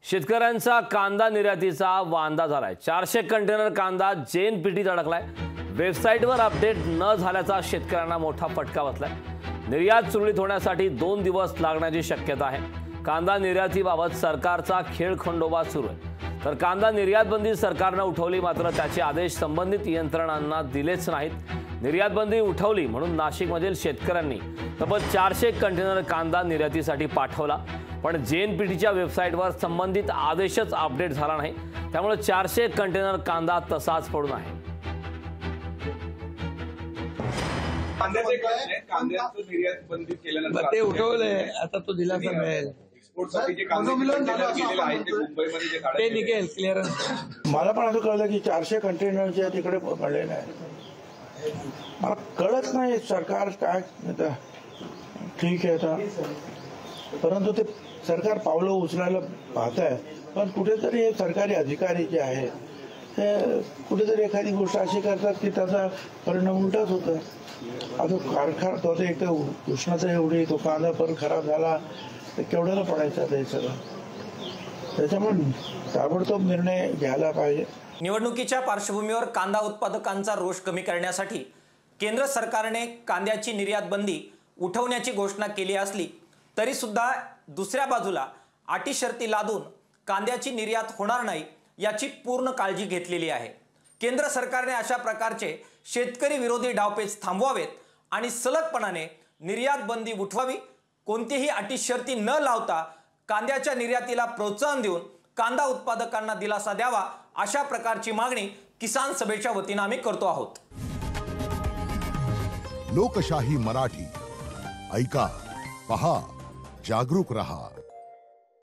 शेतकऱ्यांचा कांदा निर्यातीचा वांदा झालाय। 400 कंटेनर कांदा जेएनपीटीत अडकलाय। वेबसाईटवर अपडेट न झाल्याचा शेतकऱ्यांना मोठा फटका बसलाय। निर्यात सुरळीत होण्यासाठी 2 दिवस लागण्याची शक्यता आहे। कांदा निर्यातीबाबत सरकारचा खेळखंडोबा सुरू आहे। तर कांदा निर्यात बंदी सरकारने उठवली, मात्र त्याचे आदेश संबंधित यंत्रणांना दिलेच नाहीत। निर्यात बंदी उठवली म्हणून नाशिकमधील शेतकऱ्यांनी तब्बल 400 कंटेनर कांदा निर्यातीसाठी पाठवला, पण जेएनपीटीच्या वेबसाईटवर संबंधित आदेशच अपडेट झाला नाही। त्यामुळे 400 कंटेनर कांदा तसाच पडून आहे। कांद्याचं निर्यात बंदी केल्यानंतर ते उठवलंय, आता तो दिलासा मिळेल। ते निघेल क्लिअरन्स। मला पण असं कळलं की 400 कंटेनरच्या तिकडे पडले नाही। मला कळत नाही सरकार काय ठीक आहे आता, परंतु ते सरकार पावलं उचलायला पाहत आहे, पण कुठेतरी हे सरकारी अधिकारी जे आहेत ते कुठेतरी एखादी गोष्ट अशी करतात की त्याचा परिणाम उलटाच होतो। आता कारखाना तो एक तर उष्णता एवढी, तो कांदा पण खराब झाला तर केवढ्याला पडायचा ते सगळं। त्याच्यामुळे ताबडतोब निर्णय घ्यायला पाहिजे। निवडणुकीच्या पार्श्वभूमीवर कांदा उत्पादकांचा रोष कमी करण्यासाठी केंद्र सरकारने कांद्याची निर्यात बंदी उठवण्याची घोषणा केली असली तरी सुद्धा दुसऱ्या बाजूला अटी शर्ती लादून कांद्याची निर्यात होणार नाही याची पूर्ण काळजी घेतलेली आहे। केंद्र सरकारने अशा प्रकारचे शेतकरी विरोधी डावपेच थांबवावेत आणि सलगपणाने निर्यात बंदी उठवावी। कोणतीही अटी शर्ती न लावता कांद्याच्या निर्यातीला प्रोत्साहन देऊन कांदा उत्पादकांना दिलासा द्यावा, अशा प्रकारची मागणी किसान सभेच्या वतीने आम्ही करतो आहोत। लोकशाही मराठी ऐका, पहा, जागरूक रहा।